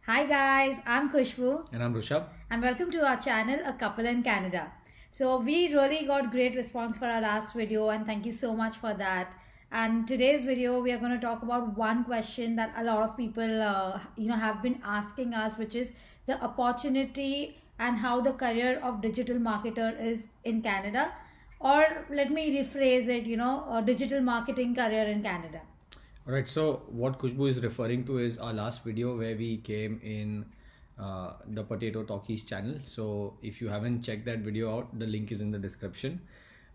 Hi guys, I'm Khushbu And I'm Rushabh. and welcome to our channel A Couple in Canada. So we really got great response for our last video and thank you so much for that. And today's video we are going to talk about one question that a lot of people have been asking us, which is the opportunity and how the career of digital marketer is in Canada, or let me rephrase it, a digital marketing career in Canada. All right, so what Kushbu is referring to is our last video where we came in the Potato Talkies channel. So if you haven't checked that video out, the link is in the description.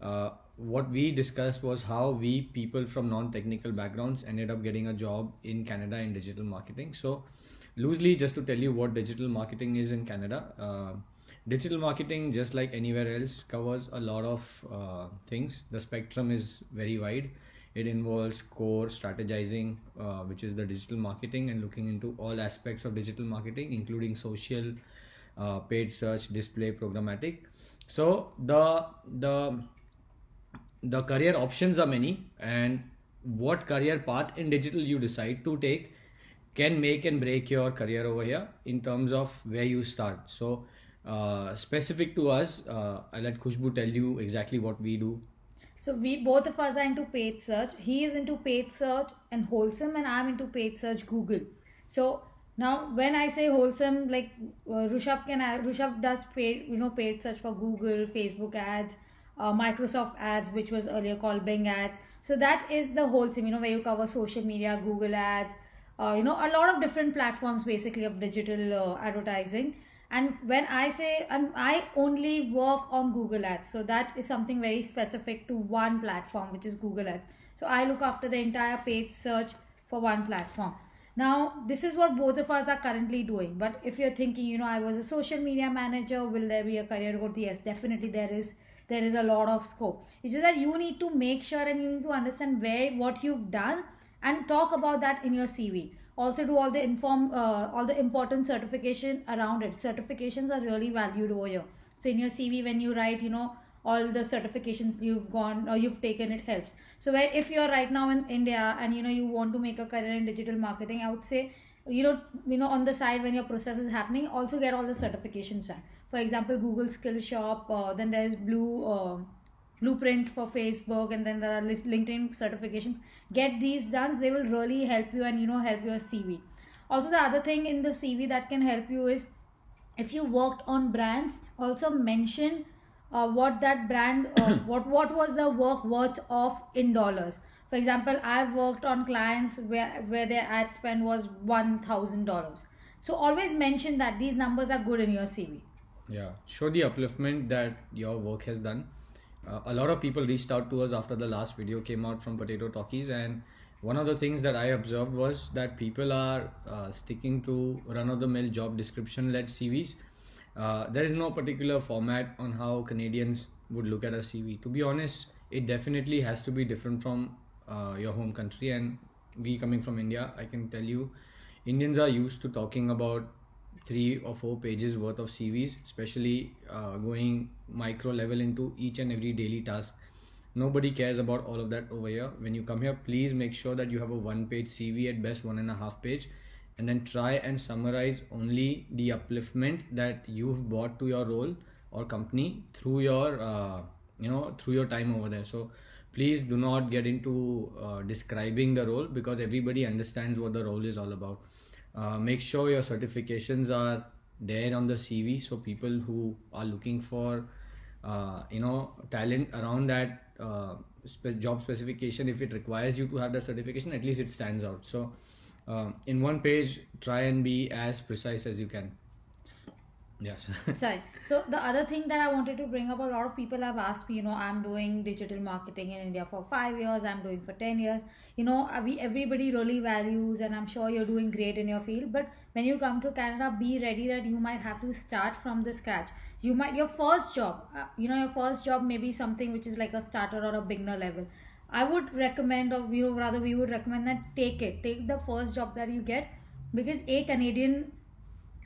What we discussed was how we people from non-technical backgrounds ended up getting a job in Canada in digital marketing. So loosely, just to tell you what digital marketing is in Canada, digital marketing, just like anywhere else, covers a lot of things. The spectrum is very wide. It involves core strategizing, which is the digital marketing, and looking into all aspects of digital marketing, including social, paid search, display, programmatic. So the career options are many, and what career path in digital you decide to take can make and break your career over here in terms of where you start. So specific to us, I'll let Khushbu tell you exactly what we do. So we both of us are into paid search. He is into paid search and wholesome, and I'm into paid search Google. So now when I say wholesome, like Rushabh does paid search for Google, Facebook ads, Microsoft ads, which was earlier called Bing ads. So that is the wholesome, where you cover social media, Google ads, a lot of different platforms basically of digital advertising. And when I say, and I only work on Google ads, so that is something very specific to one platform, which is Google ads. So I look after the entire paid search for one platform. Now this is what both of us are currently doing. But if you're thinking, I was a social media manager, will there be a career growth? Yes, definitely there is a lot of scope. It's just that you need to make sure and you need to understand what you've done and talk about that in your CV. Also do all the important certification around it. Certifications are really valued over here. So in your CV, when you write, all the certifications you've gone or you've taken, it helps. So where if you're right now in India and you want to make a career in digital marketing, I would say on the side when your process is happening, also get all the certifications done. For example, Google Skill Shop, then there's Blueprint for Facebook, and then there are LinkedIn certifications. Get these done, they will really help you and help your CV. Also, the other thing in the CV that can help you is if you worked on brands, also mention what that brand what was the work worth of in dollars. For example, I've worked on clients where their ad spend was $1,000. So always mention that these numbers are good in your CV. Yeah, show the upliftment that your work has done. A lot of people reached out to us after the last video came out from Potato Talkies, and one of the things that I observed was that people are sticking to run-of-the-mill job description-led CVs. There is no particular format on how Canadians would look at a CV. To be honest, it definitely has to be different from your home country, and we coming from India, I can tell you, Indians are used to talking about 3 or 4 pages worth of CVs, especially going micro level into each and every daily task. Nobody cares about all of that over here. When you come here, please make sure that you have a 1 page CV, at best 1.5 page, and then try and summarize only the upliftment that you've brought to your role or company through your through your time over there. So please do not get into describing the role, because everybody understands what the role is all about. Make sure your certifications are there on the CV, so people who are looking for talent around that job specification, if it requires you to have that certification, at least it stands out. So in 1 page, try and be as precise as you can. Yes. Sorry. So the other thing that I wanted to bring up, a lot of people have asked me, I'm doing digital marketing in India for 5 years, I'm doing for 10 years. Everybody really values, and I'm sure you're doing great in your field. But when you come to Canada, be ready that you might have to start from the scratch. Your first job, your first job may be something which is like a starter or a beginner level. I would recommend, or rather we would recommend that take the first job that you get, because a Canadian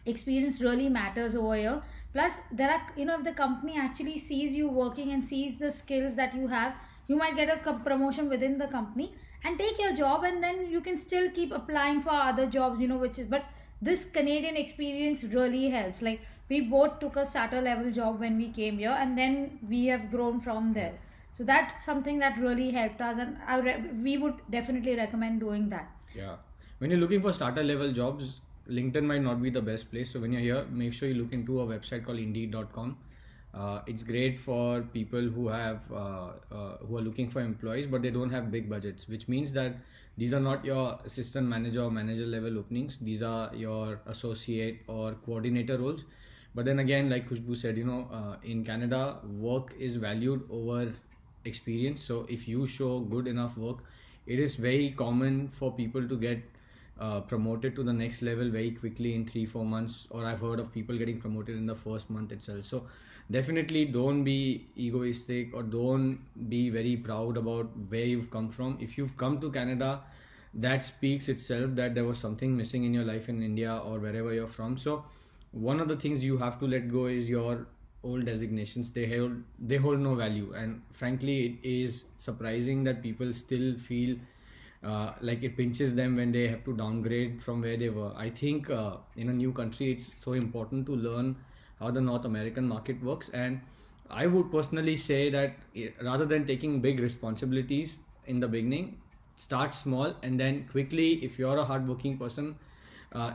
experience really matters over here. Plus there are, if the company actually sees you working and sees the skills that you have, you might get a promotion within the company and take your job, and then you can still keep applying for other jobs, which is, but this Canadian experience really helps. Like, we both took a starter level job when we came here, and then we have grown from there. So that's something that really helped us, and we would definitely recommend doing that. Yeah. When you're looking for starter level jobs, LinkedIn might not be the best place. So when you're here, make sure you look into a website called Indeed.com. It's great for people who who are looking for employees, but they don't have big budgets, which means that these are not your assistant manager or manager level openings. These are your associate or coordinator roles. But then again, like Khushbu said, in Canada, work is valued over experience. So if you show good enough work, it is very common for people to get promoted to the next level very quickly in 3-4 months, or I've heard of people getting promoted in the first month itself. So definitely don't be egoistic or don't be very proud about where you've come from. If you've come to Canada, that speaks itself that there was something missing in your life in India or wherever you're from. So one of the things you have to let go is your old designations. They hold no value, and frankly it is surprising that people still feel like it pinches them when they have to downgrade from where they were. I think in a new country it's so important to learn how the North American market works, and I would personally say that rather than taking big responsibilities in the beginning, start small, and then quickly, if you're a hardworking person,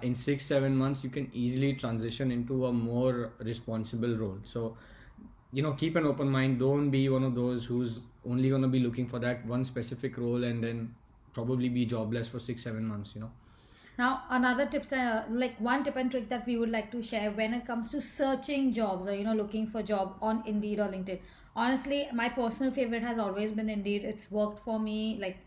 in 6-7 months you can easily transition into a more responsible role. So keep an open mind. Don't be one of those who's only going to be looking for that one specific role and then probably be jobless for 6-7 months. Now, another tips, like one tip and trick that we would like to share when it comes to searching jobs or looking for job on Indeed or LinkedIn. Honestly, my personal favorite has always been Indeed. It's worked for me. Like,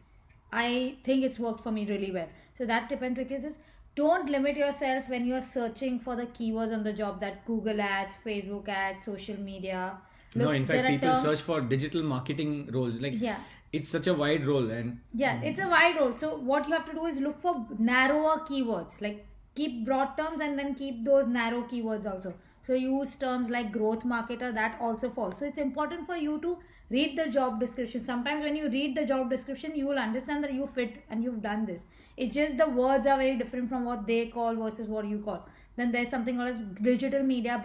I think it's worked for me really well. So that tip and trick is don't limit yourself when you're searching for the keywords on the job, that Google ads, Facebook ads, social media. No, in fact, people search for digital marketing roles. Like, yeah, it's such a wide role, and it's a wide role. So what you have to do is look for narrower keywords. Like, keep broad terms and then keep those narrow keywords also. So use terms like growth marketer, that also falls. So it's important for you to read the job description. Sometimes when you read the job description, you will understand that you fit and you've done this. It's just the words are very different from what they call versus what you call. Then there's something called as digital media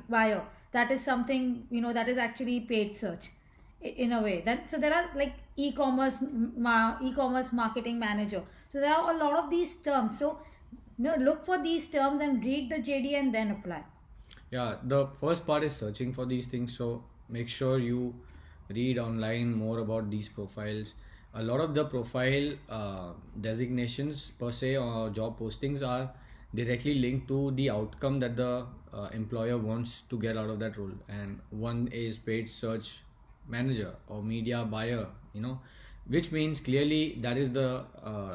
buyer. That is something, that is actually paid search in a way. Then so there are like e-commerce marketing manager. So there are a lot of these terms. So look for these terms and read the JD and then apply. Yeah, the first part is searching for these things. So make sure you read online more about these profiles. A lot of the profile designations per se or job postings are directly linked to the outcome that the employer wants to get out of that role. And one is paid search manager or media buyer, which means clearly that is the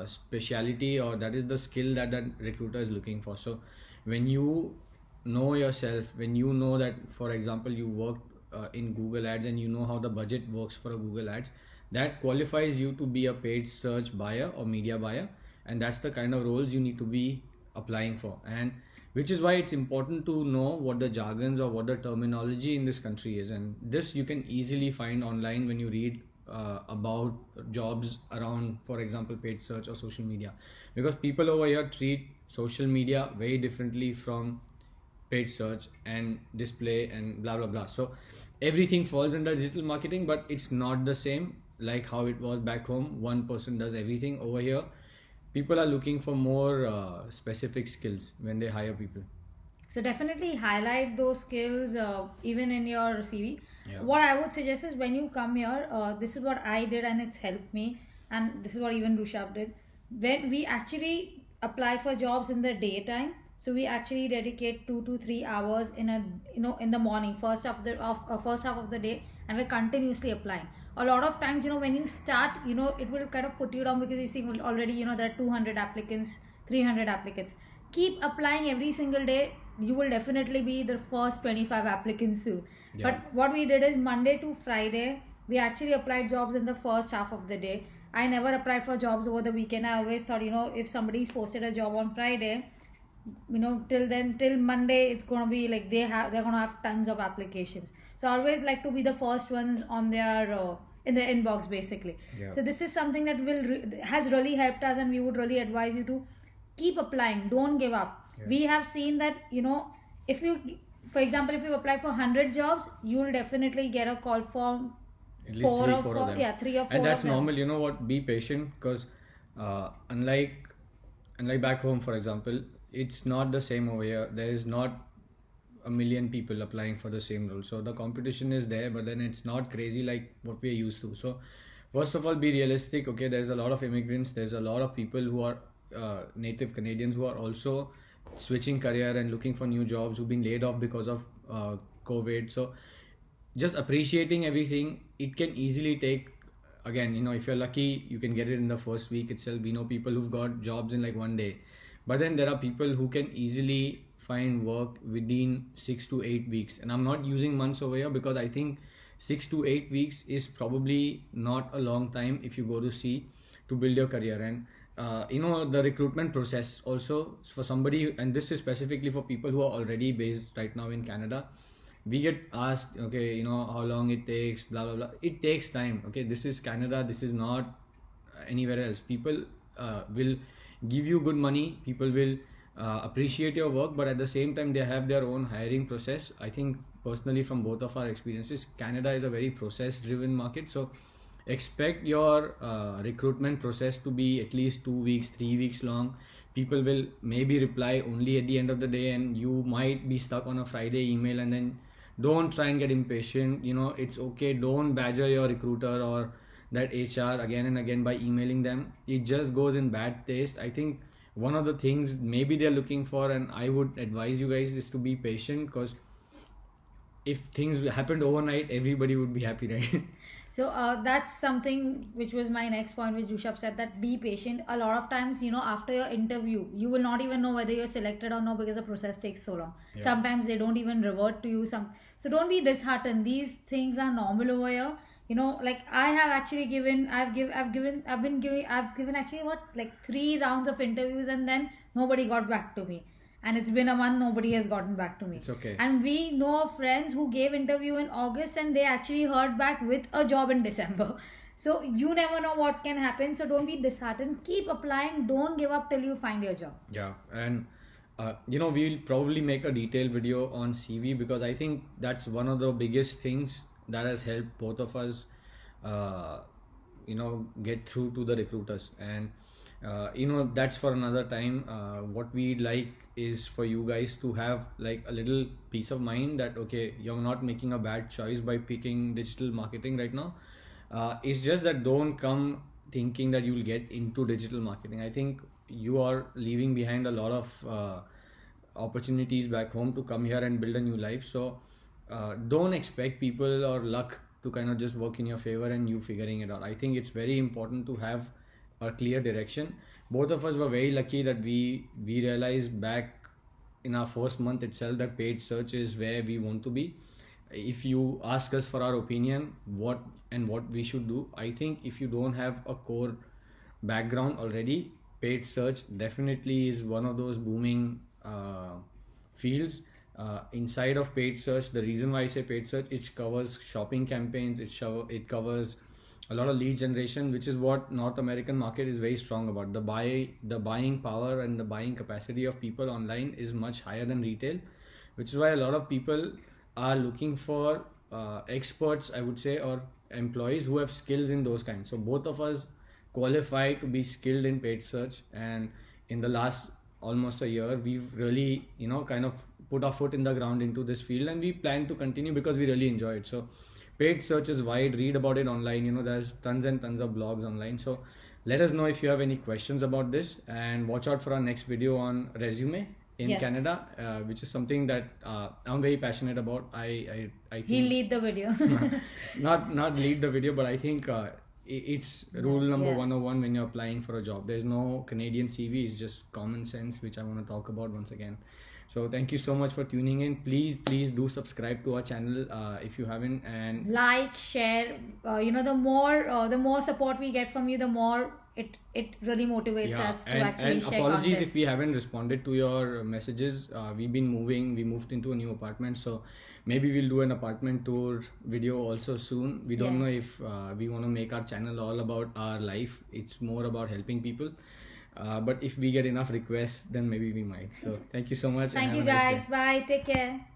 speciality or that is the skill that that recruiter is looking for. So when you know yourself, when you know that, for example, you worked in Google ads and you know how the budget works for a Google ads, that qualifies you to be a paid search buyer or media buyer, and that's the kind of roles you need to be applying for. And which is why it's important to know what the jargons or what the terminology in this country is, and this you can easily find online when you read about jobs around, for example, paid search or social media, because people over here treat social media very differently from paid search and display and blah blah blah. So everything falls under digital marketing, but it's not the same like how it was back home. One person does everything. Over here, people are looking for more specific skills when they hire people. So definitely highlight those skills even in your CV. Yeah. What I would suggest is when you come here, this is what I did and it's helped me, and this is what even Rushabh did. When we actually apply for jobs in the daytime, so we actually dedicate 2 to 3 hours in the morning, first half of the day, and we're continuously applying. A lot of times, when you start, it will kind of put you down because you see already, there are 200 applicants, 300 applicants. Keep applying every single day. You will definitely be the first 25 applicants soon. Yeah. But what we did is Monday to Friday, we actually applied jobs in the first half of the day. I never applied for jobs over the weekend. I always thought, if somebody's posted a job on Friday, till Monday, it's going to be like they're going to have tons of applications. So I always like to be the first ones on their in the inbox, basically. Yeah. So this is something that has really helped us, and we would really advise you to keep applying. Don't give up. We have seen that, if you, for example, if you apply for 100 jobs, you'll definitely get a call for at least four three, or four four, of them. yeah, 3 or 4 And that's of them. normal. You know what? Be patient, because unlike back home, for example, it's not the same over here. There is not a million people applying for the same role, so the competition is there, but then it's not crazy like what we're used to. So first of all, be realistic. Okay, there's a lot of immigrants, there's a lot of people who are native Canadians who are also switching career and looking for new jobs, who've been laid off because of COVID. So just appreciating everything, it can easily take, again, if you're lucky, you can get it in the first week itself. We know people who've got jobs in like one day, but then there are people who can easily find work within 6 to 8 weeks. And I'm not using months over here, because I think 6 to 8 weeks is probably not a long time if you go to see to build your career. And the recruitment process also for somebody, and this is specifically for people who are already based right now in Canada, we get asked, okay, how long it takes, blah blah blah. It takes time. Okay, this is Canada, this is not anywhere else. People will give you good money, people will appreciate your work, but at the same time they have their own hiring process. I think personally, from both of our experiences, Canada is a very process driven market. So expect your recruitment process to be at least 2 weeks, 3 weeks long. People will maybe reply only at the end of the day, and you might be stuck on a Friday email. And then don't try and get impatient. It's okay, don't badger your recruiter or that HR again and again by emailing them. It just goes in bad taste. I think one of the things maybe they're looking for, and I would advise you guys, is to be patient, because if things happened overnight, everybody would be happy, right? So that's something which was my next point, which Rushabh said, that be patient. A lot of times, after your interview, you will not even know whether you're selected or not, because the process takes so long. Yeah. Sometimes they don't even revert to you. So don't be disheartened. These things are normal over here. Like I have actually given actually what, like 3 rounds of interviews, and then nobody got back to me. And it's been a month, nobody has gotten back to me. It's okay. And we know of friends who gave interview in August and they actually heard back with a job in December. So you never know what can happen. So don't be disheartened. Keep applying. Don't give up till you find your job. Yeah, and we'll probably make a detailed video on CV, because I think that's one of the biggest things that has helped both of us get through to the recruiters. And that's for another time. What we'd like is for you guys to have like a little peace of mind that, okay, you're not making a bad choice by picking digital marketing right now. It's just that don't come thinking that you'll get into digital marketing. I think you are leaving behind a lot of opportunities back home to come here and build a new life. So don't expect people or luck to kind of just work in your favor and you figuring it out. I think it's very important to have a clear direction. Both of us were very lucky that we realized back in our first month itself that paid search is where we want to be. If you ask us for our opinion, what we should do, I think if you don't have a core background already, paid search definitely is one of those booming fields. Inside of paid search, the reason why I say paid search, it covers shopping campaigns, it covers a lot of lead generation, which is what North American market is very strong about. The buying power and the buying capacity of people online is much higher than retail, which is why a lot of people are looking for experts, I would say, or employees who have skills in those kinds. So both of us qualify to be skilled in paid search, and in the last almost a year, we've really kind of put our foot in the ground into this field, and we plan to continue because we really enjoy it. So paid search is wide, read about it online. There's tons and tons of blogs online. So let us know if you have any questions about this, and watch out for our next video on resume in Canada, which is something that I'm very passionate about. I think he'll lead the video. not lead the video, but I think it's rule number 101 when you're applying for a job. There's no Canadian CV, it's just common sense, which I want to talk about once again. So thank you so much for tuning in. Please do subscribe to our channel if you haven't, and like, share. The more support we get from you, the more it really motivates us to actually share apologies content. if we haven't responded to your messages. We've been moving. We moved into a new apartment, so maybe we'll do an apartment tour video also soon. We don't know if we want to make our channel all about our life. It's more about helping people. But if we get enough requests, then maybe we might. So thank you so much. and Thank have you a nice day. guys. Bye. Take care.